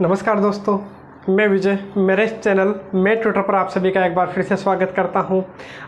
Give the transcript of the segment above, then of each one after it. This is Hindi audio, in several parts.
नमस्कार दोस्तों, मैं विजय। मेरे इस चैनल मैं ट्विटर पर आप सभी का एक बार फिर से स्वागत करता हूं।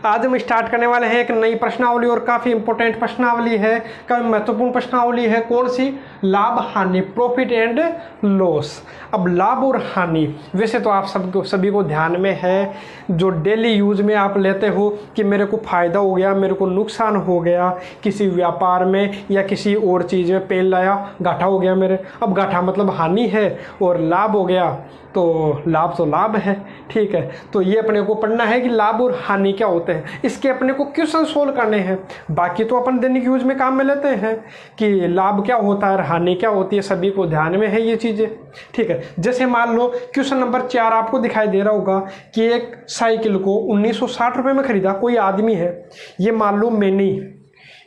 आज हम स्टार्ट करने वाले हैं एक नई प्रश्नावली और काफ़ी इंपॉर्टेंट प्रश्नावली है, काफ़ी महत्वपूर्ण प्रश्नावली है। कौन सी? लाभ हानि, प्रॉफिट एंड लॉस। अब लाभ और हानि वैसे तो आप सभी को ध्यान में है, जो डेली यूज में आप लेते हो कि मेरे को फ़ायदा हो गया, मेरे को नुकसान हो गया किसी व्यापार में या किसी और चीज़ में, पेन लाया घाटा हो गया मेरे। अब घाटा मतलब हानि है और लाभ हो गया तो लाभ तो लाभ है, ठीक है। तो ये अपने को पढ़ना है कि लाभ और हानि क्या होते हैं, इसके अपने को क्वेश्चन सोल्व करने हैं। बाकी तो अपन दैनिक यूज में काम में लेते हैं कि लाभ क्या होता है और हानि क्या होती है, सभी को ध्यान में है ये चीज़ें, ठीक है। जैसे मान लो क्वेश्चन नंबर 4 आपको दिखाई दे रहा होगा कि एक साइकिल को 1960 रुपये में खरीदा कोई आदमी है। ये मान लो मैंने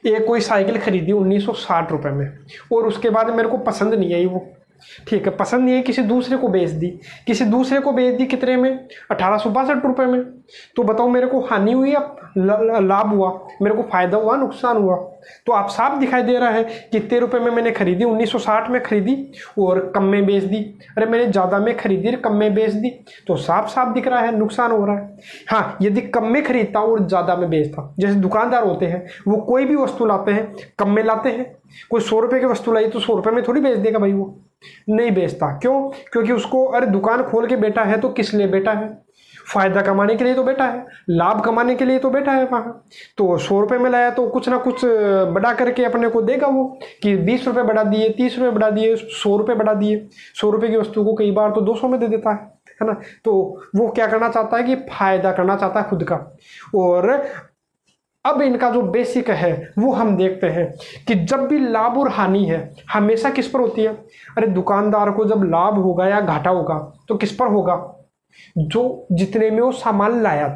एक कोई साइकिल खरीदी 1960 रुपये में और उसके बाद मेरे को पसंद नहीं आई वो, ठीक है, पसंद नहीं है, किसी दूसरे को बेच दी। कितने में? 1862 रुपये में। तो बताओ मेरे को हानि हुई या लाभ हुआ? मेरे को फायदा हुआ, नुकसान हुआ? तो आप साफ दिखाई दे रहा है कि कितने रुपए में मैंने खरीदी, 1960 में खरीदी और कम में बेच दी। अरे मैंने ज़्यादा में खरीदी और कम में बेच दी, तो साफ साफ दिख रहा है नुकसान हो रहा है। हाँ, यदि कम में खरीदता और ज़्यादा में बेचता, जैसे दुकानदार होते हैं वो कोई भी वस्तु लाते हैं कम में लाते हैं। कोई 100 रुपये की वस्तु लाई तो 100 रुपये में थोड़ी बेच देगा भाई, वो नहीं बेचता। क्यों? क्योंकि उसको अरे दुकान खोल के बैठा है तो किस लिए बैठा है? फायदा कमाने के लिए तो बैठा है, लाभ कमाने के लिए तो बैठा है वहाँ। तो 100 रुपये में लाया तो कुछ ना कुछ बढ़ा करके अपने को देगा वो, कि 20 रुपये बढ़ा दिए, 30 रुपये बढ़ा दिए, 100 रुपये बढ़ा दिए। 100 रुपये की वस्तु को कई बार तो 200 में दे देता है ना। तो वो क्या करना चाहता है कि फायदा करना चाहता है खुद का। और अब इनका जो बेसिक है वो हम देखते हैं कि जब भी लाभ और हानि है हमेशा किस पर होती है? अरे दुकानदार को जब लाभ होगा या घाटा होगा तो किस पर होगा? जो जितने में वो सामान लाया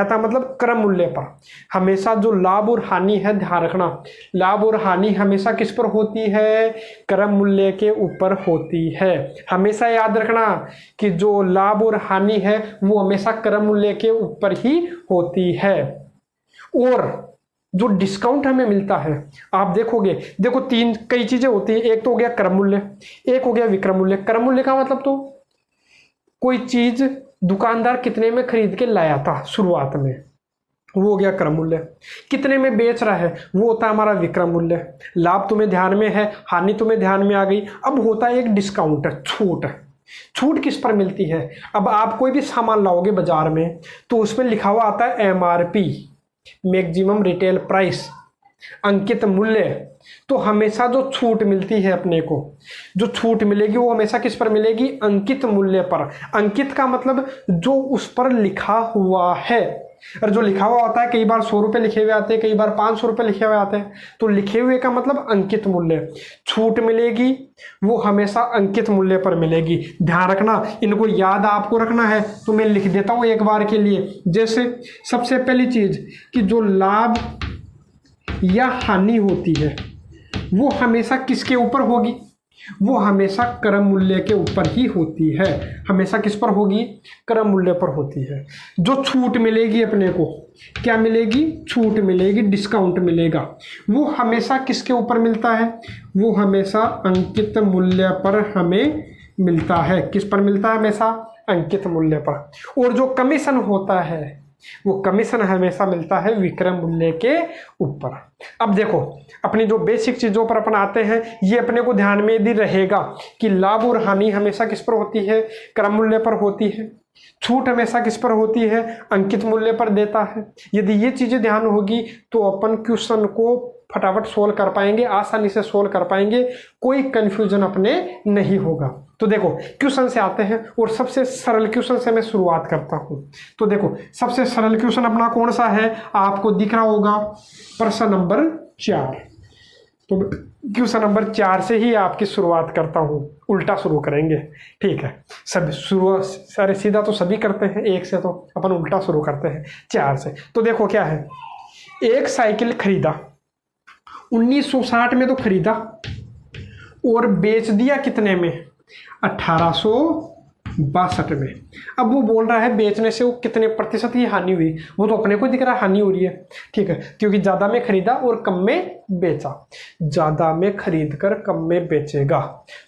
था मतलब क्रय मूल्य पर। हमेशा जो लाभ और हानि है, ध्यान रखना, लाभ और हानि हमेशा किस पर होती है? क्रय मूल्य के ऊपर होती है। हमेशा याद रखना कि जो लाभ और हानि है वो हमेशा क्रय मूल्य के ऊपर ही होती है। और जो डिस्काउंट हमें मिलता है, आप देखोगे, देखो कई चीजें होती है। एक तो हो गया क्रय मूल्य, एक हो गया विक्रय मूल्य। क्रय मूल्य का मतलब तो कोई चीज दुकानदार कितने में खरीद के लाया था शुरुआत में, वो हो गया क्रय मूल्य। कितने में बेच रहा है वो होता है हमारा विक्रय मूल्य। लाभ तुम्हें ध्यान में है, हानि तुम्हें ध्यान में आ गई। अब होता है एक डिस्काउंट, छूट। छूट किस पर मिलती है? अब आप कोई भी सामान लाओगे बाजार में तो उसमें लिखा हुआ आता है MRP, मैक्सिमम रिटेल प्राइस, अंकित मूल्य। तो हमेशा जो छूट मिलती है अपने को, जो छूट मिलेगी वो हमेशा किस पर मिलेगी? अंकित मूल्य पर। अंकित का मतलब जो उस पर लिखा हुआ है। और जो लिखा हुआ होता है, कई बार 100 रुपये लिखे हुए आते हैं, कई बार 500 रुपये लिखे हुए आते हैं। तो लिखे हुए का मतलब अंकित मूल्य। छूट मिलेगी वो हमेशा अंकित मूल्य पर मिलेगी। ध्यान रखना, इनको याद आपको रखना है तो मैं लिख देता हूँ एक बार के लिए। जैसे सबसे पहली चीज कि जो लाभ या हानि होती है वो हमेशा किसके ऊपर होगी? वो हमेशा क्रय मूल्य के ऊपर ही होती है। हमेशा किस पर होगी? क्रय मूल्य पर होती है। जो छूट मिलेगी अपने को, क्या मिलेगी? छूट मिलेगी, डिस्काउंट मिलेगा, वो हमेशा किसके ऊपर मिलता है? वो हमेशा अंकित मूल्य पर हमें मिलता है। किस पर मिलता है? हमेशा अंकित मूल्य पर। और जो कमीशन होता है वो कमीशन हमेशा मिलता है विक्रय मूल्य के ऊपर। अब देखो, अपनी जो बेसिक चीजों पर अपन आते हैं, ये अपने को ध्यान में यदि रहेगा कि लाभ और हानि हमेशा किस पर होती है? क्रय मूल्य पर होती है। छूट हमेशा किस पर होती है? अंकित मूल्य पर देता है। यदि ये चीजें ध्यान होगी तो अपन क्वेश्चन को फटाफट सोल्व कर पाएंगे, आसानी से सोल्व कर पाएंगे, कोई कंफ्यूजन अपने नहीं होगा। तो देखो क्वेश्चन से आते हैं और सबसे सरल क्वेश्चन से मैं शुरुआत करता हूं। तो देखो सबसे सरल क्वेश्चन अपना कौन सा है? आपको दिख रहा होगा प्रश्न नंबर 4। तो क्वेश्चन नंबर 4 से ही आपकी शुरुआत करता हूं। उल्टा शुरू करेंगे, ठीक है। सब शुरुआत सारे सीधा तो सभी करते हैं, एक से तो अपन उल्टा शुरू करते हैं 4 से। तो देखो क्या है, एक साइकिल खरीदा 1960 में तो खरीदा और बेच दिया कितने में? 1862 62 में। अब वो बोल रहा है बेचने से वो कितने प्रतिशत की हानि हुई, वो तो अपने को दिख रहा है हानि हो रही है, ठीक है, क्योंकि ज़्यादा में खरीदा और कम में बेचा। ज़्यादा में खरीद कर कम में बेचेगा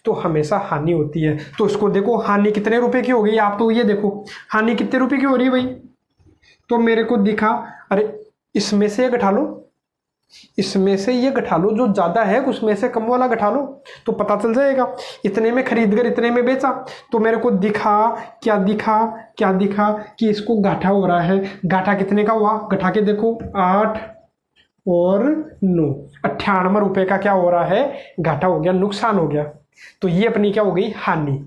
तो हमेशा हानि होती है। तो इसको देखो हानि कितने रुपए की हो गई, आप तो ये देखो हानि कितने रुपए की हो रही है भाई। तो मेरे को दिखा, अरे इसमें से घटा लो, इसमें से ये घटा लो, जो ज़्यादा है उसमें से कम वाला घटा लो तो पता चल जाएगा। इतने में खरीद कर इतने में बेचा, तो मेरे को दिखा क्या दिखा कि इसको घाटा हो रहा है। घाटा कितने का हुआ, घटा के देखो 8 और 9, 98 रुपये का क्या हो रहा है, घाटा हो गया, नुकसान हो गया। तो ये अपनी क्या हो गई, हानि।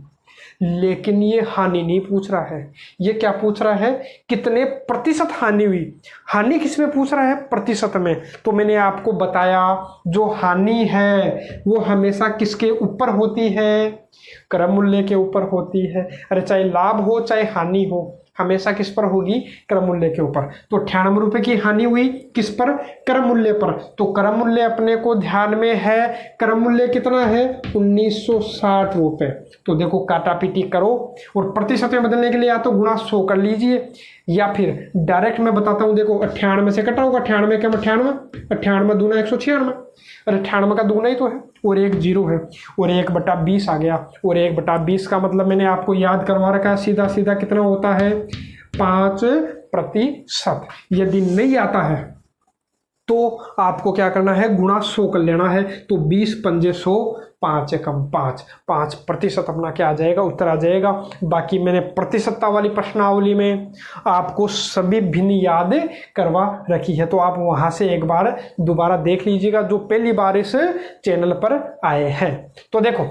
लेकिन ये हानि नहीं पूछ रहा है, ये क्या पूछ रहा है, कितने प्रतिशत हानि हुई। हानि किस में पूछ रहा है, प्रतिशत में। तो मैंने आपको बताया जो हानि है वो हमेशा किसके ऊपर होती है, क्रम मूल्य के ऊपर होती है। अरे चाहे लाभ हो चाहे हानि हो, हमेशा किस पर होगी, क्रम मूल्य के ऊपर। तो 98 रुपये की हानि हुई किस पर, क्रम मूल्य पर। तो क्रम मूल्य अपने को ध्यान में है, क्रम मूल्य कितना है 1960 रुपये। तो देखो काटा पीटी करो और प्रतिशत में बदलने के लिए या तो गुणा 100 कर लीजिए या फिर डायरेक्ट मैं बताता हूँ। देखो 98 से कटा होगा, 98 क्या 98, 98 दूना 196, अरे 98 का दूना ही तो है, और एक जीरो है और 1/20 आ गया। और 1/20 का मतलब मैंने आपको याद करवा रखा है, सीधा सीधा कितना होता है 5%। यदि नहीं आता है तो आपको क्या करना है, गुणा 100 कर लेना है। तो 20 पंजे 100, 5 एकम 5% अपना क्या आ जाएगा, उत्तर आ जाएगा। बाकी मैंने प्रतिशतता वाली प्रश्नावली में आपको सभी भिन्न याद करवा रखी है, तो आप वहां से एक बार दोबारा देख लीजिएगा जो पहली बार इस चैनल पर आए हैं। तो देखो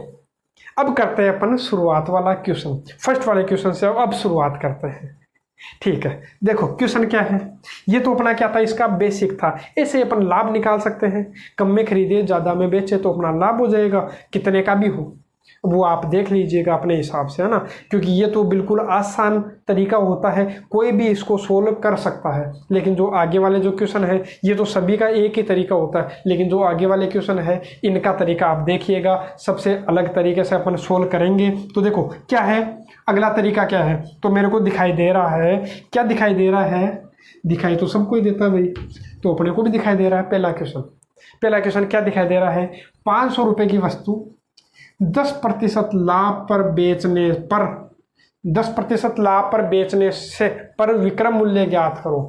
अब करते हैं अपन शुरुआत वाला क्वेश्चन, फर्स्ट वाले क्वेश्चन से अब शुरुआत करते हैं, ठीक है। देखो क्वेश्चन क्या है, ये तो अपना क्या था, इसका बेसिक था। ऐसे अपन लाभ निकाल सकते हैं, कम में खरीदे ज़्यादा में बेचे तो अपना लाभ हो जाएगा, कितने का भी हो वो आप देख लीजिएगा अपने हिसाब से, है ना, क्योंकि ये तो बिल्कुल आसान तरीका होता है, कोई भी इसको सोल्व कर सकता है। लेकिन जो आगे वाले जो क्वेश्चन है ये तो सभी का एक ही तरीका होता है, लेकिन जो आगे वाले क्वेश्चन है इनका तरीका आप देखिएगा, सबसे अलग तरीके से अपन सोल्व करेंगे। तो देखो क्या है, अगला तरीका क्या है, तो मेरे को दिखाई दे रहा है, क्या दिखाई दे रहा है, दिखाई तो सबको ही देता है भाई, तो अपने को भी दिखाई दे रहा है। पहला क्वेश्चन क्या दिखाई दे रहा है, 500 रुपये की वस्तु 10% लाभ पर बेचने पर, 10% लाभ पर बेचने से पर विक्रम मूल्य ज्ञात करो।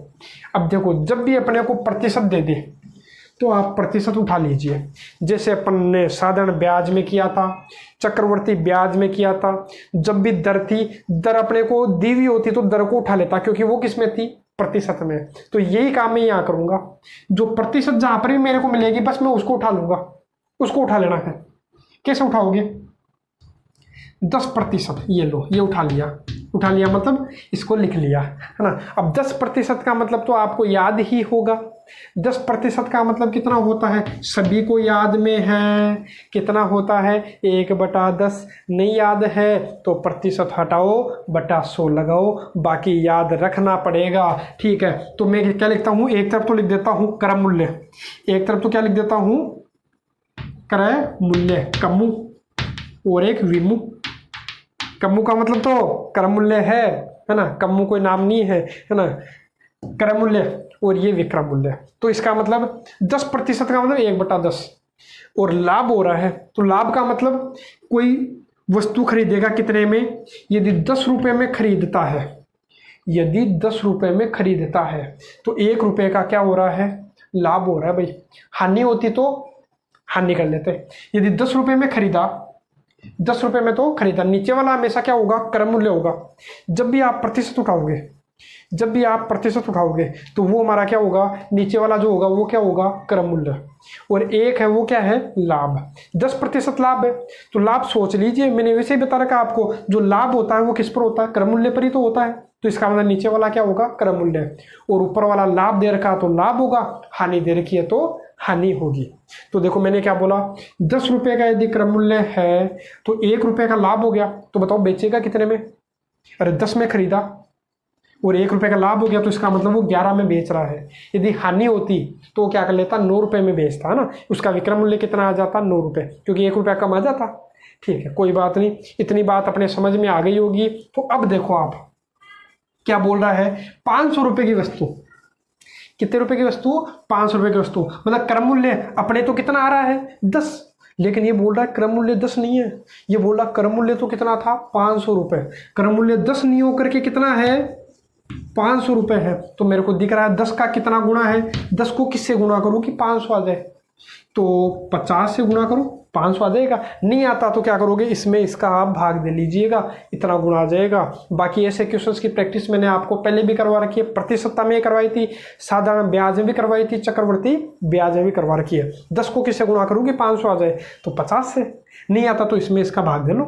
अब देखो जब भी अपने को प्रतिशत दे दे तो आप प्रतिशत उठा लीजिए, जैसे अपन ने साधारण ब्याज में किया था, चक्रवर्ती ब्याज में किया था। जब भी दर थी, दर अपने को दी हुई होती तो दर को उठा लेता, क्योंकि वो किस में थी, प्रतिशत में। तो यही काम मैं यहाँ करूंगा, जो प्रतिशत जहां पर भी मेरे को मिलेगी बस मैं उसको उठा लूंगा, उसको उठा लेना है। कैसे उठाओगे, 10%, ये लो, ये उठा लिया मतलब इसको लिख लिया, है ना। अब 10% का मतलब तो आपको याद ही होगा, 10% का मतलब कितना होता है, सभी को याद में है, कितना होता है 1/10। नहीं याद है तो प्रतिशत हटाओ, बटा 100 लगाओ, बाकी याद रखना पड़ेगा, ठीक है। तो मैं क्या लिखता हूँ, एक तरफ तो लिख देता हूँ क्रम मूल्य, एक तरफ तो क्या लिख देता हूँ, क्रय मूल्य कमु, और एक विमु। कमु का मतलब तो क्रम मूल्य है ना, कमु कोई नाम नहीं है ना, क्रम मूल्य, और ये विक्रम मूल्य। तो इसका मतलब 10% का मतलब 1/10, और लाभ हो रहा है तो लाभ का मतलब कोई वस्तु खरीदेगा कितने में, यदि 10 रुपये में खरीदता है, यदि 10 रुपये में खरीदता है तो 1 रुपये का क्या हो रहा है, लाभ हो रहा है भाई। हानि होती तो हानि कर लेते, यदि 10 रुपये में खरीदा, 10 रुपये में तो खरीदा, नीचे वाला हमेशा क्या होगा, क्रम मूल्य होगा। जब भी आप प्रतिशत उठाओगे तो वो हमारा क्या होगा, नीचे वाला जो होगा वो क्या होगा, क्रम मूल्य, और एक है वो क्या है, लाभ। 10% लाभ है तो लाभ सोच लीजिए, मैंने वैसे ही बता रखा आपको, जो लाभ होता है वो किस पर होता है, क्रम मूल्य पर ही तो होता है। तो इसका मतलब नीचे वाला क्या होगा, क्रम मूल्य, और ऊपर वाला लाभ दे रखा तो लाभ होगा, हानि दे रखी है तो हानि होगी। तो देखो मैंने क्या बोला, 10 रुपये का यदि क्रम मूल्य है तो 1 रुपये का लाभ हो गया, तो बताओ बेचेगा कितने में, अरे 10 में खरीदा और 1 रुपये का लाभ हो गया, तो इसका मतलब वो 11 में बेच रहा है। यदि हानि होती तो क्या कर लेता, 9 रुपये में बेचता, है ना, उसका विक्रम मूल्य कितना आ जाता, 9 रुपये, क्योंकि 1 रुपया कम आ जाता। ठीक है, कोई बात नहीं, इतनी बात अपने समझ में आ गई होगी। तो अब देखो आप क्या बोल रहा है, 500 रुपए की वस्तु, कितने रुपए की वस्तु, 500 रुपए की वस्तु, मतलब क्रम मूल्य अपने तो कितना आ रहा है 10, लेकिन ये बोल रहा है क्रम मूल्य 10 नहीं है, ये बोल रहा क्रम मूल्य तो कितना था 500 रुपए, क्रम मूल्य 10 नहीं होकर के कितना है 500 रुपए है। तो मेरे को दिख रहा है 10 का कितना गुणा है, 10 को किससे गुणा करूं कि 500 आ जाए, तो 50 से गुणा करो 500 आ जाएगा। नहीं आता तो क्या करोगे, इसमें इसका आप भाग दे लीजिएगा, इतना गुणा आ जाएगा। बाकी ऐसे क्वेश्चंस की प्रैक्टिस मैंने आपको पहले भी करवा रखी है, प्रतिशतता में करवाई थी, साधारण ब्याज में भी करवाई थी, चक्रवर्ती ब्याज में भी करवा रखी है। 10 को किससे गुणा करूँगी 500 आ जाए, तो 50 से। नहीं आता तो इसमें इसका भाग दे लो,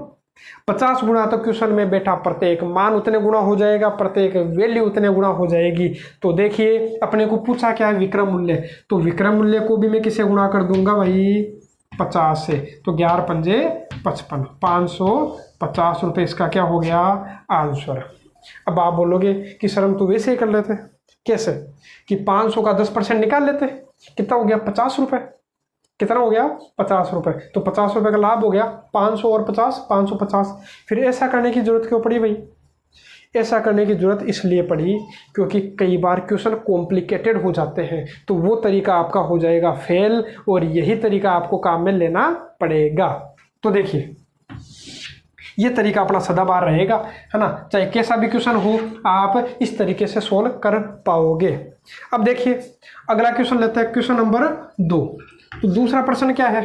50 गुणा, तो क्वेश्चन में बेटा प्रत्येक मान उतने गुणा हो जाएगा, प्रत्येक वैल्यू उतने गुणा हो जाएगी। तो देखिए अपने को पूछा क्या है विक्रम मूल्य, तो विक्रम मूल्य को भी मैं किसे गुणा कर दूंगा भाई 50 से, तो 11 पंजे 55, 550 रुपये इसका क्या हो गया आंसर। अब आप बोलोगे कि सर हम तो वैसे ही कर लेते, कैसे कि 500 का 10% निकाल लेते, कितना हो गया 50 रुपये, कितना हो गया 50 रुपये, तो 50 रुपये का लाभ हो गया 500 और 50 550। फिर ऐसा करने की जरूरत क्यों पड़ी भाई, ऐसा करने की जरूरत इसलिए पड़ी क्योंकि कई बार क्वेश्चन कॉम्प्लिकेटेड हो जाते हैं, तो वो तरीका आपका हो जाएगा फेल, और यही तरीका आपको काम में लेना पड़ेगा। तो देखिए ये तरीका अपना सदाबहार रहेगा, है ना, चाहे कैसा भी क्वेश्चन हो आप इस तरीके से सोल्व कर पाओगे। अब देखिए अगला क्वेश्चन लेते हैं, क्वेश्चन नंबर 2। तो दूसरा प्रश्न क्या है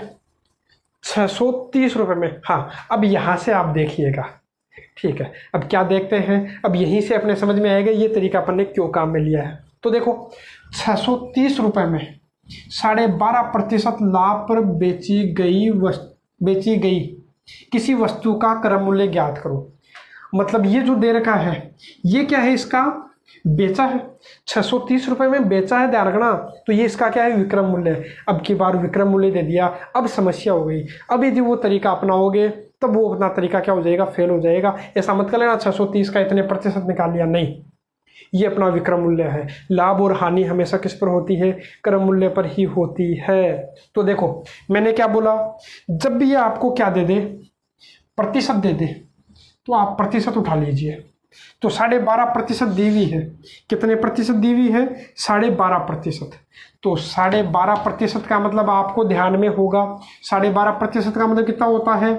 630 रुपये में। हाँ अब यहाँ से आप देखिएगा, ठीक है, अब क्या देखते हैं, अब यहीं से अपने समझ में आएगा ये तरीका अपन ने क्यों काम में लिया है। तो देखो 630 रुपये में 12.5% लाभ पर बेची गई किसी वस्तु का क्रम मूल्य ज्ञात करो। मतलब ये जो दे रखा है ये क्या है, इसका बेचा है, 630 रुपये में बेचा है, ध्यान रखना, तो ये इसका क्या है विक्रम मूल्य है। अब की बार विक्रम मूल्य दे दिया, अब समस्या हो गई। अब यदि वो तरीका अपनाओगे तब वो अपना तरीका क्या हो जाएगा फेल हो जाएगा। ऐसा मत कर लेना 630 का इतने प्रतिशत निकाल लिया, नहीं, ये अपना विक्रम मूल्य है। लाभ और हानि हमेशा किस पर होती है, क्रम मूल्य पर ही होती है। तो देखो मैंने क्या बोला, जब भी ये आपको क्या दे दे प्रतिशत दे दे तो आप प्रतिशत उठा लीजिए। तो 12.5% दी हुई है, कितने प्रतिशत दी हुई है 12.5%। तो 12.5% का मतलब आपको ध्यान में होगा 12.5% का मतलब कितना होता है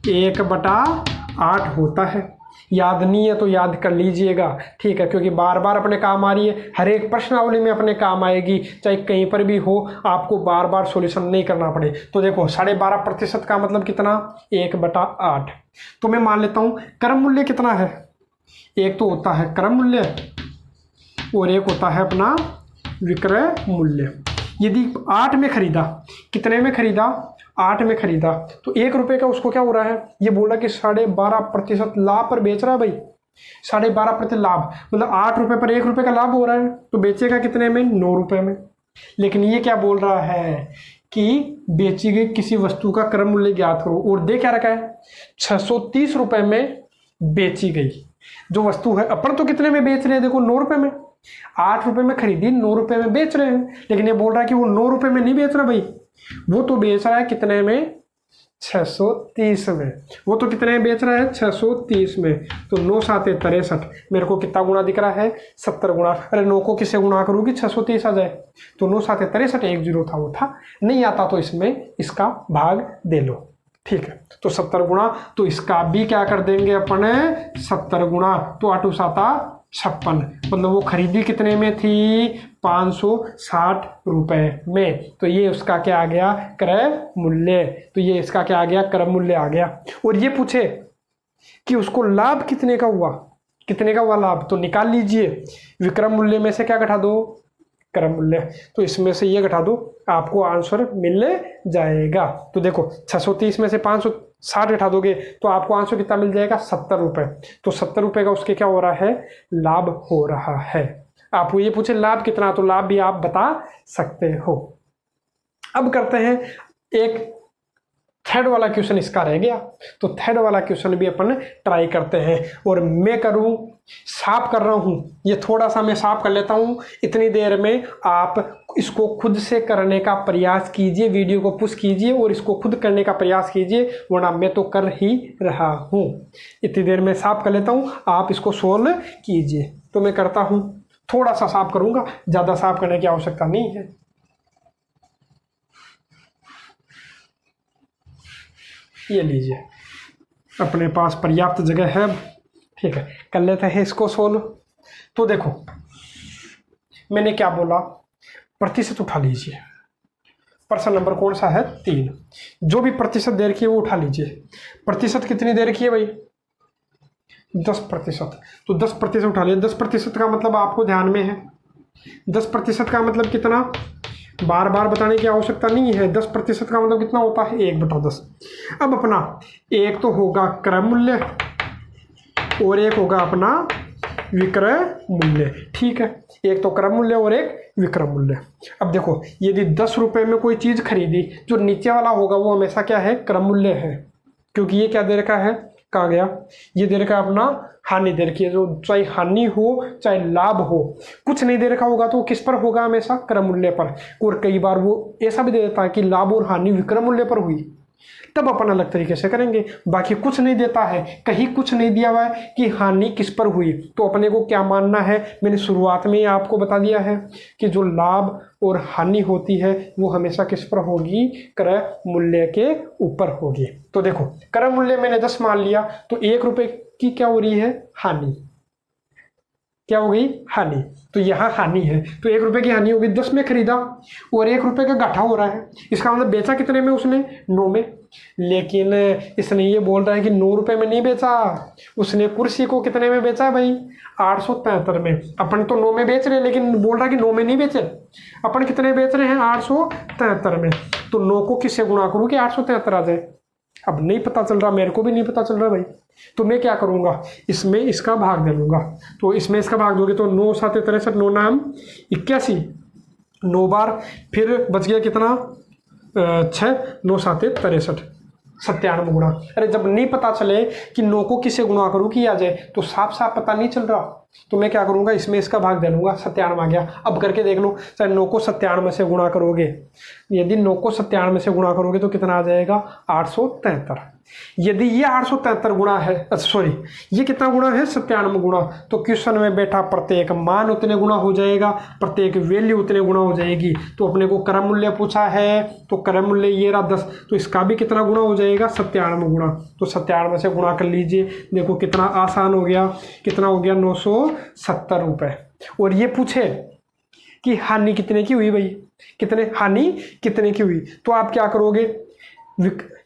1/8 होता है। याद नहीं है तो याद कर लीजिएगा, ठीक है, क्योंकि बार बार अपने काम आ रही है, हर एक प्रश्नावली में अपने काम आएगी, चाहे कहीं पर भी हो, आपको बार बार सॉल्यूशन नहीं करना पड़े। तो देखो 12.5% का मतलब कितना 1/8। तो मैं मान लेता हूँ क्रम मूल्य कितना है, एक तो होता है क्रम मूल्य और एक होता है अपना विक्रय मूल्य। यदि 8 में खरीदा, कितने में खरीदा 8 में खरीदा, तो 1 रुपये का उसको क्या हो रहा है, ये बोला कि 12.5% लाभ पर बेच रहा है भाई, 12.5% लाभ मतलब 8 रुपये पर 1 रुपये का लाभ हो रहा है, तो बेचेगा कितने में 9 रुपये में। लेकिन ये क्या बोल रहा है कि बेची गई किसी वस्तु का क्रम मूल्य ज्ञात करो, और दे क्या रखा है 630 रुपये में बेची गई जो वस्तु है। अपन तो कितने में बेच रहे हैं देखो 9 रुपये में, 8 रुपये में खरीदी 9 रुपये में बेच रहे हैं। लेकिन ये बोल रहा है कि वो 9 रुपये में नहीं बेच रहा भाई, वो तो बेच रहा है कितने में 630 में, वो तो कितने में बेच रहा है 630 में। तो 9 7 63, मेरे को कितना गुना दिख रहा है 70 गुना। अरे 9 को किससे गुणा करूँ कि 630 आ जाए, तो 9 7 63, 1 0 था वो था, नहीं आता तो इसमें इसका भाग दे लो, ठीक है। तो 70 गुना, तो इसका भी क्या कर देंगे अपने 70 गुना, तो 8 7 56, मतलब वो खरीदी कितने में थी 560 रुपये में। तो ये उसका क्या आ गया क्रय मूल्य, तो ये इसका क्या आ गया क्रम मूल्य आ गया। और ये पूछे कि उसको लाभ कितने का हुआ, कितने का हुआ लाभ, तो निकाल लीजिए विक्रम मूल्य में से क्या घटा दो क्रम मूल्य, तो इसमें से ये घटा दो, आपको आंसर मिल जाएगा। तो देखो 630 में से 560 घटा दोगे तो आपको आंसर कितना मिल जाएगा 70 रुपये। तो 70 रुपये का उसके क्या हो रहा है लाभ हो रहा है। आपको ये पूछे लाभ कितना, तो लाभ भी आप बता सकते हो। अब करते हैं एक थर्ड वाला क्वेश्चन इसका रह गया, तो थर्ड वाला क्वेश्चन भी अपन ट्राई करते हैं। और मैं करूं, साफ कर रहा हूं, ये थोड़ा सा मैं साफ कर लेता हूं। इतनी देर में आप इसको खुद से करने का प्रयास कीजिए, वीडियो को पुश कीजिए और इसको खुद करने का प्रयास कीजिए, वरना मैं तो कर ही रहा हूं। इतनी देर में साफ कर लेता हूं, आप इसको सोल्व कीजिए। तो मैं करता हूं, थोड़ा सा साफ करूंगा, ज़्यादा साफ करने की आवश्यकता नहीं है। ये लीजिए, अपने पास पर्याप्त जगह है, ठीक है, कर लेते हैं इसको सोल्व। तो देखो मैंने क्या बोला, प्रतिशत उठा लीजिए। प्रश्न नंबर कौन सा है? 3। जो भी प्रतिशत दे रखी है वो उठा लीजिए। प्रतिशत कितनी दे रखी है भाई? 10%। तो 10% उठा लीजिए। 10% का मतलब आपको ध्यान में है, 10% का मतलब कितना, बार बार बताने की आवश्यकता नहीं है। 10% का मतलब कितना होता है? 1/10। अब अपना एक तो होगा क्रय मूल्य और एक होगा अपना विक्रय मूल्य, ठीक है। एक तो क्रय मूल्य और एक विक्रय मूल्य। अब देखो, यदि 10 रुपये में कोई चीज़ खरीदी, जो नीचे वाला होगा वो हमेशा क्या है? क्रय मूल्य है, क्योंकि ये क्या दे रखा है? कहा गया, ये दे रखा है अपना हानि दे रखी है। जो चाहे हानि हो चाहे लाभ हो, कुछ नहीं दे रखा होगा तो किस पर होगा? हमेशा क्रय मूल्य पर। और कई बार वो ऐसा भी दे देता है कि लाभ और हानि विक्रय मूल्य पर हुई, तब अपन अलग तरीके से करेंगे। बाकी कुछ नहीं देता है, कहीं कुछ नहीं दिया हुआ है कि हानि किस पर हुई, तो अपने को क्या मानना है? मैंने शुरुआत में ही आपको बता दिया है कि जो लाभ और हानि होती है वो हमेशा किस पर होगी? क्रय मूल्य के ऊपर होगी। तो देखो, क्रय मूल्य मैंने 10 मान लिया, तो 1 रुपये की क्या हो रही है? हानि। क्या हो गई? हानि। तो यहाँ हानि है, तो 1 रुपये की हानि होगी। 10 में खरीदा और 1 रुपये का घाटा हो रहा है, इसका मतलब बेचा कितने में उसने? 9 में। लेकिन इसने ये बोल रहा है कि 9 रुपये में नहीं बेचा, उसने कुर्सी को कितने में बेचा है भाई? 873 में। अपन तो 9 में बेच रहे हैं, लेकिन बोल रहा है कि 9 में नहीं बेचे, अपन कितने बेच रहे हैं? 873 में। तो 9 को किससे गुणा करूँ कि 873 आ जाए? अब नहीं पता चल रहा, मेरे को भी नहीं पता चल रहा भाई। तो मैं क्या करूँगा, इसमें इसका भाग दे दूँगा। तो इसमें इसका भाग दोगे तो 9 7 63, 9 नाम 81, 9 बार, फिर बच गया कितना? 6, 9 7 63, 97 गुणा। अरे जब नहीं पता चले कि 9 को किससे गुणा करूँ कि आ जाए, तो साफ साफ पता नहीं चल रहा, तो मैं क्या करूँगा, इसमें इसका भाग दे लूँगा। 97 आ गया। अब करके देख लो, चाहे 9 को 97 से गुणा करोगे, यदि 9 को 97 से गुणा करोगे तो कितना आ जाएगा? 873। यदि ये 873 गुणा है, सॉरी ये कितना गुणा है? 97 गुणा। तो क्वेश्चन में बैठा प्रत्येक मान उतने गुणा हो जाएगा, प्रत्येक वैल्यू उतने गुणा हो जाएगी। तो अपने को क्रय मूल्य पूछा है, तो क्रय मूल्य ये रहा 10, तो इसका भी कितना गुणा हो जाएगा? 97 गुणा। तो 97 से गुणा कर लीजिए, देखो कितना आसान हो गया। कितना हो गया? 970 रुपये। और ये पूछे कि हानि कितने की हुई भाई? कितने हानि कितने की हुई? तो आप क्या करोगे,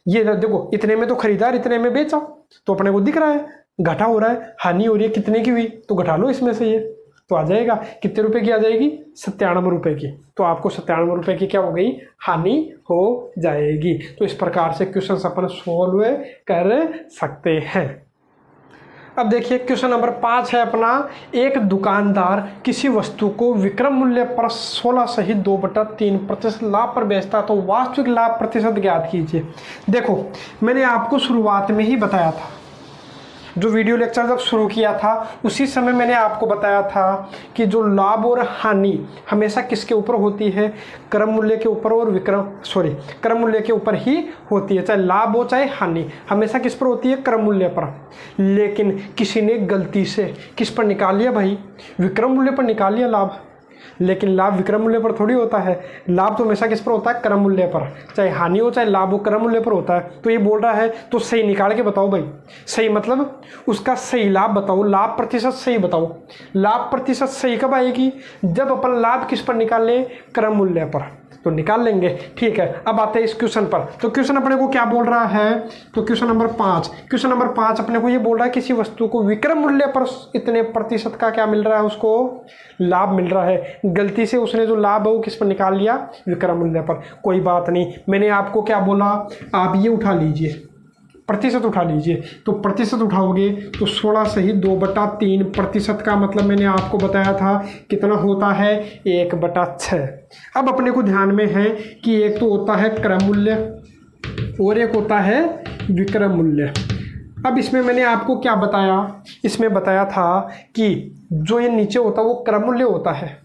ये देखो इतने में तो खरीदार, इतने में बेचा, तो अपने को दिख रहा है घाटा हो रहा है, हानि हो रही है, कितने की हुई? तो घटा लो इसमें से, ये तो आ जाएगा कितने रुपए की आ जाएगी? 97 रुपये की। तो आपको 97 रुपये की क्या हो गई? हानि हो जाएगी। तो इस प्रकार से क्वेश्चन अपन सोल्व कर सकते हैं। अब देखिए क्वेश्चन नंबर 5 है अपना, एक दुकानदार किसी वस्तु को विक्रय मूल्य पर 16 सहित 2/3% लाभ पर बेचता, तो वास्तविक लाभ प्रतिशत ज्ञात कीजिए। देखो मैंने आपको शुरुआत में ही बताया था, जो वीडियो लेक्चर जब शुरू किया था उसी समय मैंने आपको बताया था कि जो लाभ और हानि हमेशा किसके ऊपर होती है? क्रय मूल्य के ऊपर और क्रय मूल्य के ऊपर ही होती है। चाहे लाभ हो चाहे हानि, हमेशा किस पर होती है? क्रय मूल्य पर। लेकिन किसी ने गलती से किस पर निकाल लिया भाई? विक्रय मूल्य पर निकाल लिया लाभ। लेकिन लाभ विक्रय मूल्य पर थोड़ी होता है, लाभ तो हमेशा किस पर होता है? क्रय मूल्य पर। चाहे हानि हो चाहे लाभ हो, क्रय मूल्य पर होता है। तो ये बोल रहा है तो सही निकाल के बताओ भाई। सही मतलब उसका सही लाभ बताओ, लाभ प्रतिशत सही बताओ। लाभ प्रतिशत सही कब आएगी? जब अपन लाभ किस पर निकालें? क्रय मूल्य पर। तो निकाल लेंगे, ठीक है। अब आते हैं इस क्वेश्चन पर। तो क्वेश्चन अपने को क्या बोल रहा है? तो क्वेश्चन नंबर 5 अपने को ये बोल रहा है किसी वस्तु को विक्रय मूल्य पर इतने प्रतिशत का क्या मिल रहा है? उसको लाभ मिल रहा है। गलती से उसने जो लाभ है वो किस पर निकाल लिया? विक्रय मूल्य पर। कोई बात नहीं, मैंने आपको क्या बोला? आप ये उठा लीजिए, प्रतिशत उठा लीजिए। तो प्रतिशत उठाओगे तो 16 सही 2/3% का मतलब मैंने आपको बताया था कितना होता है? 1/6। अब अपने को ध्यान में है कि एक तो होता है क्रय मूल्य और एक होता है विक्रम मूल्य। अब इसमें मैंने आपको क्या बताया, इसमें बताया था कि जो ये नीचे होता है वो क्रम मूल्य होता है।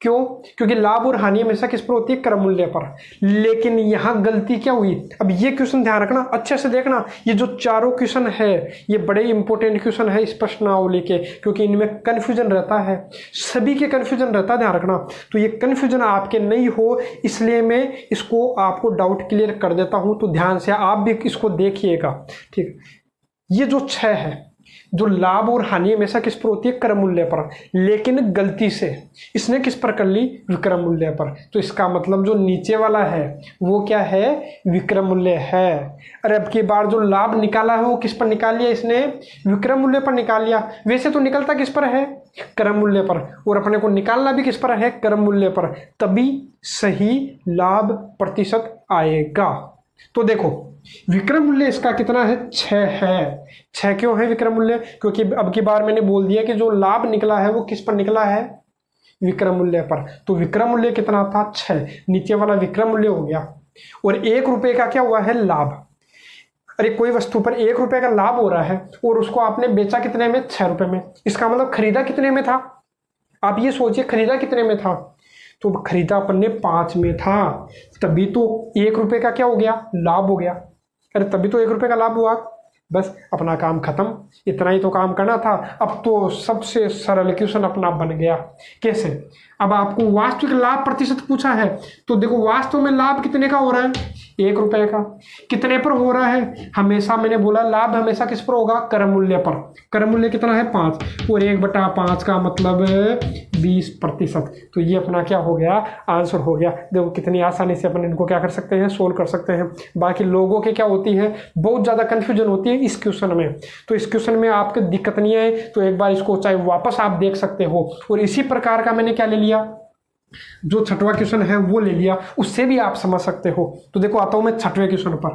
क्यों? क्योंकि लाभ और हानि हमेशा किस पर होती है? क्रम मूल्य पर। लेकिन यहां गलती क्या हुई? अब ये क्वेश्चन ध्यान रखना, अच्छे से देखना, ये जो चारों क्वेश्चन है ये बड़े इंपॉर्टेंट क्वेश्चन है इस प्रश्नावली के, क्योंकि इनमें कंफ्यूजन रहता है, सभी के कंफ्यूजन रहता है, ध्यान रखना। तो ये कंफ्यूजन आपके नहीं हो इसलिए मैं इसको आपको डाउट क्लियर कर देता हूं, तो ध्यान से आप भी इसको देखिएगा। ठीक, ये जो 6 है, जो लाभ और हानि हमेशा किस पर होती है? क्रम मूल्य पर, लेकिन गलती से इसने किस पर कर ली? विक्रम मूल्य पर। तो इसका मतलब जो नीचे वाला है वो क्या है? विक्रम मूल्य है। अरे अब की बार जो लाभ निकाला है वो किस पर निकाल लिया इसने? विक्रम मूल्य पर निकाल लिया। वैसे तो निकलता किस पर है? क्रम मूल्य पर, और अपने को निकालना भी किस पर है? क्रम मूल्य पर, तभी सही लाभ प्रतिशत आएगा। तो देखो विक्रम मूल्य इसका कितना है? 6 है। 6 क्यों है विक्रम मूल्य? क्योंकि अब की बार मैंने बोल दिया कि जो लाभ निकला है वो किस पर निकला है? विक्रम मूल्य पर। तो विक्रम मूल्य कितना था? 6। नीचे वाला विक्रम मूल्य हो गया, और 1 रुपए का क्या हुआ है? लाभ। अरे कोई वस्तु पर 1 रुपए का लाभ हो रहा है और उसको आपने बेचा कितने में? 6 रुपए में। इसका मतलब खरीदा कितने में था? आप ये सोचिए, खरीदा कितने में था? तो खरीदा अपन ने 5 में था, तभी तो 1 रुपए का क्या हो गया? लाभ हो गया। अरे तभी तो 1 रुपए का लाभ हुआ। बस अपना काम खत्म, इतना ही तो काम करना था। अब तो सबसे सरल क्वेश्चन अपना बन गया। कैसे? अब आपको वास्तविक लाभ प्रतिशत पूछा है, तो देखो वास्तव में लाभ कितने का हो रहा है? 1 रुपए का। कितने पर हो रहा है? हमेशा मैंने बोला लाभ हमेशा किस पर होगा? क्रम मूल्य पर। क्रम मूल्य कितना है? 5, और 1/5 का मतलब 20%। तो ये अपना क्या हो गया? आंसर हो गया। देखो कितनी आसानी से अपन इनको क्या कर सकते हैं? सोल्व कर सकते हैं। बाकी लोगों के क्या होती है? बहुत ज़्यादा कन्फ्यूजन होती है इस क्वेश्चन में। तो इस क्वेश्चन में आपको दिक्कत नहीं है तो एक बार इसको चाहे वापस आप देख सकते हो। और इसी प्रकार का मैंने क्या ले लिया, जो 6वां क्वेश्चन है वो ले लिया, उससे भी आप समझ सकते हो। तो देखो आता हूं मैं 6वें क्वेश्चन पर।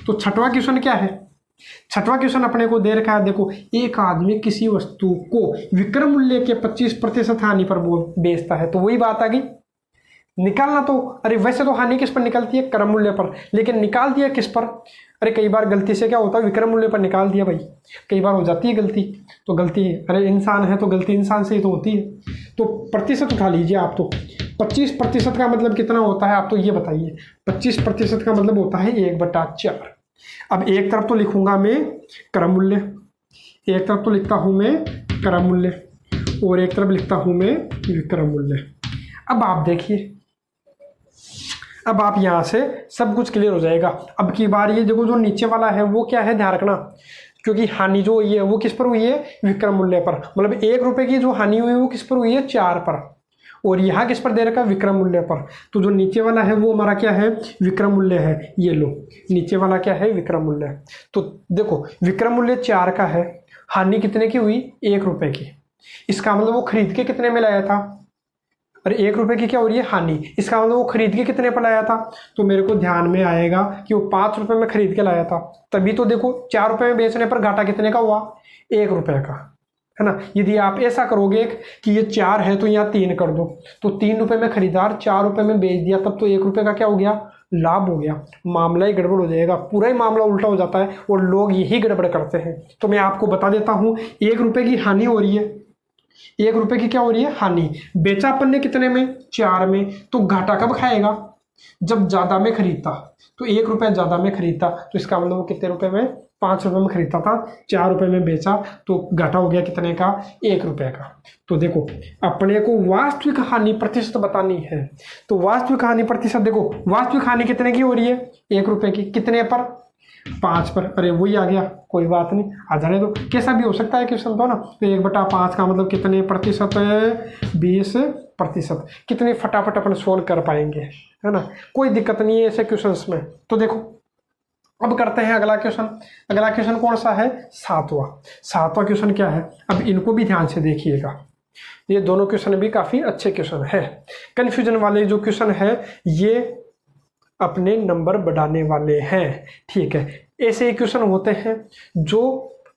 तो 6वां क्वेश्चन क्या है? 6वां क्वेश्चन अपने को दे रखा है, देखो एक आदमी किसी वस्तु को विक्रम मूल्य के 25% हानि पर बेचता है। तो वही बात आ गई, निकालना तो, अरे वैसे तो हानि किस पर निकलती है? क्रम मूल्य पर, लेकिन निकाल दिया किस पर? अरे कई बार गलती से क्या होता है? विक्रम मूल्य पर निकाल दिया भाई, कई बार हो जाती है गलती। तो गलती, अरे इंसान है तो गलती इंसान से ही तो होती है। तो प्रतिशत उठा लीजिए आप। तो 25% का मतलब कितना होता है? आप तो ये बताइए। 25% का मतलब होता है 1/4। अब एक तरफ तो लिखूंगा मैं क्रम मूल्य, एक तरफ तो लिखता हूं मैं क्रम मूल्य, और एक तरफ लिखता हूं मैं विक्रम मूल्य। अब आप देखिए, अब आप यहाँ से सब कुछ क्लियर हो जाएगा। अब की बार ये देखो जो नीचे वाला है वो क्या है? ध्यान रखना, क्योंकि हानि जो हुई है वो किस पर हुई है? विक्रम मूल्य पर। मतलब 1 रुपए की जो हानि हुई है वो किस पर हुई है? 4 पर। और यहाँ किस पर दे रखा है? विक्रम मूल्य पर। तो जो नीचे वाला है वो हमारा क्या है? विक्रम मूल्य है। ये लो, नीचे वाला क्या है? विक्रम मूल्य। तो देखो विक्रम मूल्य 4 का है, हानि कितने की हुई? 1 रुपए की। इसका मतलब वो खरीद के कितने में लाया था? और 1 रुपए की क्या हो रही है? हानि। इसका मतलब वो खरीद के कितने पर लाया था? तो मेरे को ध्यान में आएगा कि वो 5 रुपए में खरीद के लाया था, तभी तो देखो 4 रुपए में बेचने पर घाटा कितने का हुआ? 1 रुपए का, है ना। यदि आप ऐसा करोगे कि ये 4 है तो यहाँ 3 कर दो, तो 3 रुपए में खरीदार 4 रुपए में बेच दिया, तब तो 1 रुपए का क्या हो गया? लाभ हो गया। मामला ही गड़बड़ हो जाएगा, पूरा ही मामला उल्टा हो जाता है और लोग यही गड़बड़ करते हैं। तो मैं आपको बता देता हूँ, 1 रुपए की हानि हो रही है, 1 रुपए की क्या हो रही है? हानि। बेचा अपन ने कितने में? 4 में। तो घाटा कब खाएगा? जब ज्यादा में खरीदता। तो 1 रुपया ज्यादा में खरीदता, तो इसका मतलब वो कितने रुपए में? 5 रुपए में खरीदता था, 4 रुपए में बेचा, तो घाटा हो गया कितने का? 1 रुपए का। तो देखो अपने को वास्तविक हानि प्रतिशत बतानी है। तो वास्तविक हानि प्रतिशत देखो, वास्तविक हानि कितने की हो रही है? 1 रुपए की। कितने पर? 5 पर। अरे वही आ गया, कोई बात नहीं, आ जाने दो, कैसा भी हो सकता है क्वेश्चन तो ना। तो 1/5 का मतलब कितने प्रतिशत है? 20%। कितने फटाफट अपन सोल्व कर पाएंगे, है ना। कोई दिक्कत नहीं है ऐसे क्वेश्चंस में। तो देखो अब करते हैं अगला क्वेश्चन। अगला क्वेश्चन कौन सा है? 7वां क्वेश्चन क्या है? अब इनको भी ध्यान से देखिएगा, ये दोनों क्वेश्चन भी काफी अच्छे क्वेश्चन है। कंफ्यूजन वाले जो क्वेश्चन है ये अपने नंबर बढ़ाने वाले हैं, ठीक है। ऐसे ही क्वेश्चन होते हैं जो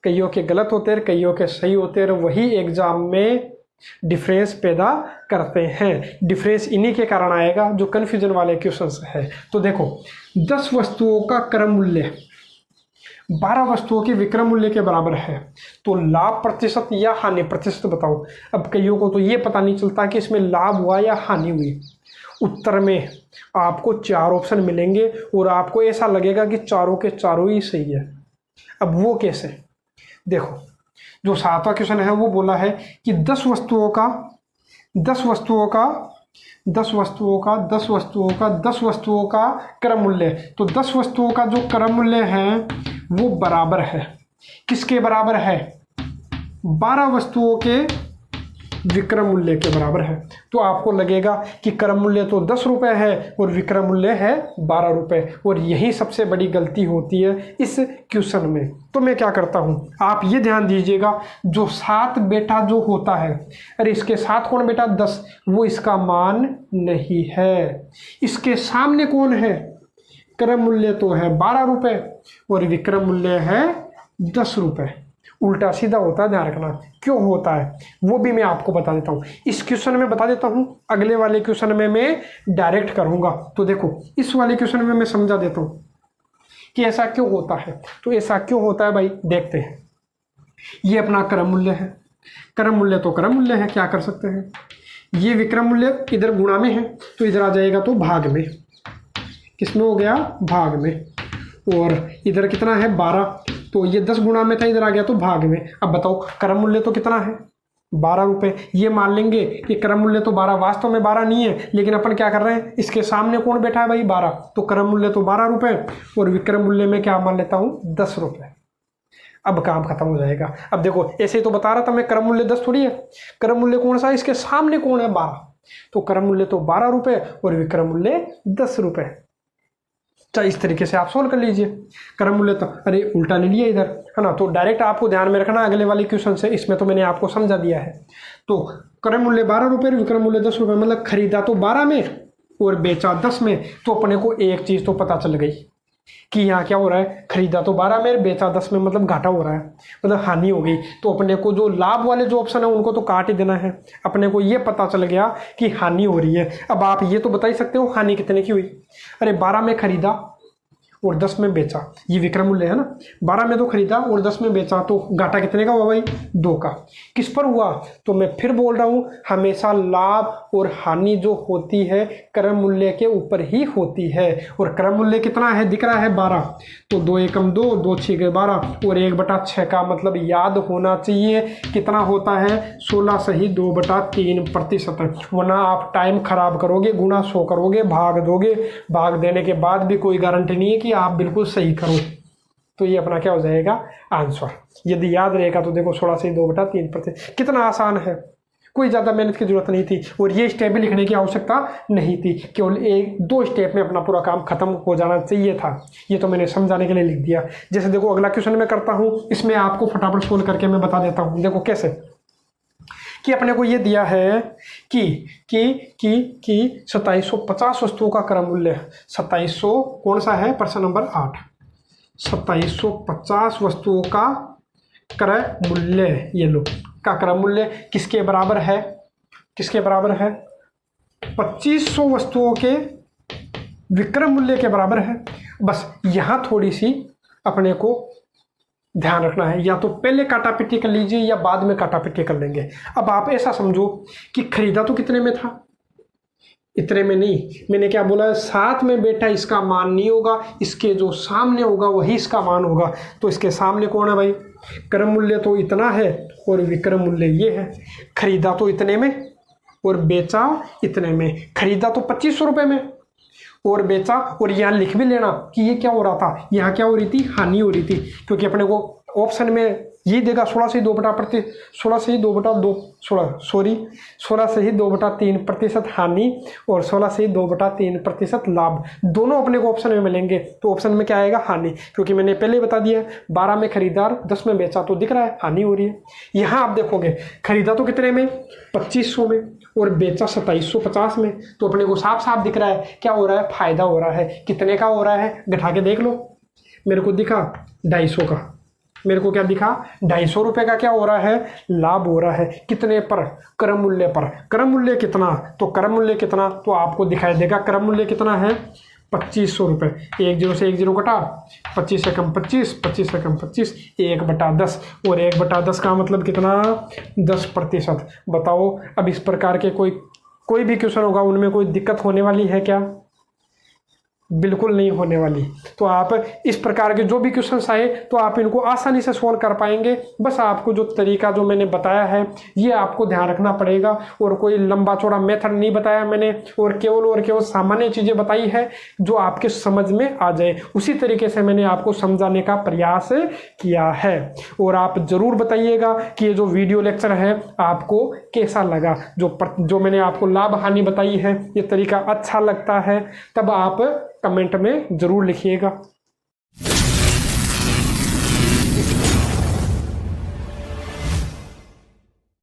कईयों के गलत होते हैं, कईयों के सही होते हैं, वही एग्जाम में डिफरेंस पैदा करते हैं। डिफरेंस इन्हीं के कारण आएगा जो कन्फ्यूजन वाले क्वेश्चंस है। तो देखो 10 वस्तुओं का क्रम मूल्य 12 वस्तुओं के विक्रम मूल्य के बराबर है, तो लाभ प्रतिशत या हानि प्रतिशत बताओ। अब कईयों को तो ये पता नहीं चलता कि इसमें लाभ हुआ या हानि हुई। उत्तर में आपको 4 ऑप्शन मिलेंगे और आपको ऐसा लगेगा कि चारों के चारों ही सही है। अब वो कैसे? देखो जो 7वां क्वेश्चन है वो बोला है कि 10 वस्तुओं का क्रम मूल्य, तो 10 वस्तुओं का जो क्रम मूल्य है वो बराबर है, किसके बराबर है? 12 वस्तुओं के विक्रम मूल्य के बराबर है। तो आपको लगेगा कि क्रम मूल्य तो 10 रुपये है और विक्रम मूल्य है 12 रुपये, और यही सबसे बड़ी गलती होती है इस क्वेश्चन में। तो मैं क्या करता हूँ, आप ये ध्यान दीजिएगा, जो 7 बेटा जो होता है, अरे इसके साथ कौन बेटा 10, वो इसका मान नहीं है। इसके सामने कौन है? क्रम मूल्य तो है 12 रुपये और विक्रम मूल्य है 10 रुपये। उल्टा सीधा होता है, ध्यान रखना। क्यों होता है वो भी मैं आपको बता देता हूँ। इस क्वेश्चन में बता देता हूँ, अगले वाले क्वेश्चन में मैं डायरेक्ट करूँगा। तो देखो इस वाले क्वेश्चन में मैं समझा देता हूँ कि ऐसा क्यों होता है। तो ऐसा क्यों होता है भाई, देखते हैं। ये अपना क्रम मूल्य है, क्रम मूल्य तो क्रम मूल्य है, क्या कर सकते हैं। ये विक्रम मूल्य इधर गुणा में है तो इधर आ जाएगा तो भाग में, किसमें हो गया? भाग में। और इधर कितना है 12, तो ये 10 गुणा में था, इधर आ गया तो भाग में। अब बताओ क्रम मूल्य तो कितना है 12 रुपये। ये मान लेंगे कि क्रम मूल्य तो 12, वास्तव में 12 नहीं है, लेकिन अपन क्या कर रहे हैं, इसके सामने कौन बैठा है भाई 12, तो क्रम मूल्य तो 12 रुपये और विक्रम मूल्य में क्या मान लेता हूँ 10 रुपये। अब काम खत्म हो जाएगा। अब देखो ऐसे ही तो बता रहा था मैं, क्रम मूल्य 10 थोड़ी है, क्रम मूल्य कौन सा है, इसके सामने कौन है 12, तो क्रम मूल्य तो 12 रुपये और विक्रम मूल्य 10 रुपये। चाहे इस तरीके से आप सोल्व कर लीजिए। क्रम मूल्य तो अरे उल्टा ले लिया इधर, है ना। तो डायरेक्ट आपको ध्यान में रखना अगले वाले क्वेश्चन से, इसमें तो मैंने आपको समझा दिया है। तो क्रम मूल्य 12 रुपये, विक्रम मूल्य 10 रुपये, मतलब खरीदा तो 12 में और बेचा 10 में। तो अपने को एक चीज़ तो पता चल गई कि यहाँ क्या हो रहा है, खरीदा तो 12 में बेचा 10 में, मतलब घाटा हो रहा है, मतलब हानि हो गई। तो अपने को जो लाभ वाले जो ऑप्शन है उनको तो काट ही देना है। अपने को ये पता चल गया कि हानि हो रही है। अब आप ये तो बता ही सकते हो हानि कितने की हुई। अरे 12 में खरीदा और 10 में बेचा, ये विक्रम मूल्य है ना। 12 में तो खरीदा और 10 में बेचा, तो घाटा कितने का हुआ भाई 2 का। किस पर हुआ, तो मैं फिर बोल रहा हूँ, हमेशा लाभ और हानि जो होती है क्रम मूल्य के ऊपर ही होती है। और क्रम मूल्य कितना है दिख रहा है 12, तो 2 एकम 2, 2 6 12 और 1/6 का मतलब याद होना चाहिए कितना होता है 16 सही 2/3%। वरना आप टाइम खराब करोगे, गुणा 100 करोगे, भाग दोगे, भाग देने के बाद भी कोई गारंटी नहीं है कि आप बिल्कुल सही करो। तो ये अपना क्या हो जाएगा आंसर। यदि याद रहेगा तो देखो 16 से 2/3%, कितना आसान है, कोई ज़्यादा मेहनत की जरूरत नहीं थी और ये स्टेप भी लिखने की आवश्यकता नहीं थी। केवल 1-2 स्टेप में अपना पूरा काम खत्म हो जाना चाहिए था। ये तो मैंने समझाने के लिए लिख दिया। जैसे देखो अगला क्वेश्चन मैं करता हूँ, इसमें आपको फटाफट सोल्व करके मैं बता देता हूँ। देखो कैसे कि अपने को ये दिया है कि 2750 वस्तुओं का क्रम मूल्य, 2700 कौन सा है, प्रश्न नंबर 8, 2750 वस्तुओं का क्रय मूल्य, ये लो का क्रम मूल्य किसके बराबर है, किसके बराबर है 2500 वस्तुओं के विक्रम मूल्य के बराबर है। बस यहाँ थोड़ी सी अपने को ध्यान रखना है, या तो पहले काटापिटी कर लीजिए या बाद में काटापिटी कर लेंगे। अब आप ऐसा समझो कि खरीदा तो कितने में था, इतने में नहीं, मैंने क्या बोला 7 में बेटा इसका मान नहीं होगा, इसके जो सामने होगा वही इसका मान होगा। तो इसके सामने कौन है भाई, क्रम मूल्य तो इतना है और विक्रम मूल्य ये है। खरीदा तो इतने में और बेचा इतने में, खरीदा तो 2500 रुपये में और बेचा, और यहाँ लिख भी लेना कि ये क्या हो रहा था, यहाँ क्या हो रही थी, हानि हो रही थी। क्योंकि अपने को ऑप्शन में ये देगा 16 से ही 2/3% हानि और 16 से ही 2/3% लाभ, दोनों अपने को ऑप्शन में मिलेंगे। तो ऑप्शन में क्या आएगा हानि, क्योंकि मैंने पहले ही बता दिया 12 में खरीदार 10 में बेचा, तो दिख रहा है हानि हो रही है। यहाँ आप देखोगे खरीदा तो कितने में 2500 में और बेचा 2750 में, तो अपने को साफ साफ दिख रहा है क्या हो रहा है, फायदा हो रहा है। कितने का हो रहा है, घटा के देख लो, मेरे को दिखा 250 का, मेरे को क्या दिखा, 250 रुपये का क्या हो रहा है, लाभ हो रहा है। कितने पर, क्रम मूल्य पर। क्रम मूल्य कितना, तो क्रम मूल्य कितना तो आपको दिखाई देगा। क्रम मूल्य कितना है, 2500 रुपये। 1 0 से 1 0 घटा, 25 से कम 25, 25 से कम 25, 1/10। और 1/10 का मतलब कितना, 10%। बताओ अब इस प्रकार के कोई भी क्वेश्चन होगा, उनमें कोई दिक्कत होने वाली है क्या, बिल्कुल नहीं होने वाली। तो आप इस प्रकार के जो भी क्वेश्चंस आए तो आप इनको आसानी से सॉल्व कर पाएंगे। बस आपको जो तरीका जो मैंने बताया है ये आपको ध्यान रखना पड़ेगा, और कोई लंबा चौड़ा मेथड नहीं बताया मैंने, और केवल सामान्य चीज़ें बताई है जो आपके समझ में आ जाए, उसी तरीके से मैंने आपको समझाने का प्रयास किया है। और आप ज़रूर बताइएगा कि ये जो वीडियो लेक्चर है आपको कैसा लगा। जो मैंने आपको लाभ हानि बताई है ये तरीका अच्छा लगता है तब आप कमेंट में ज़रूर लिखिएगा।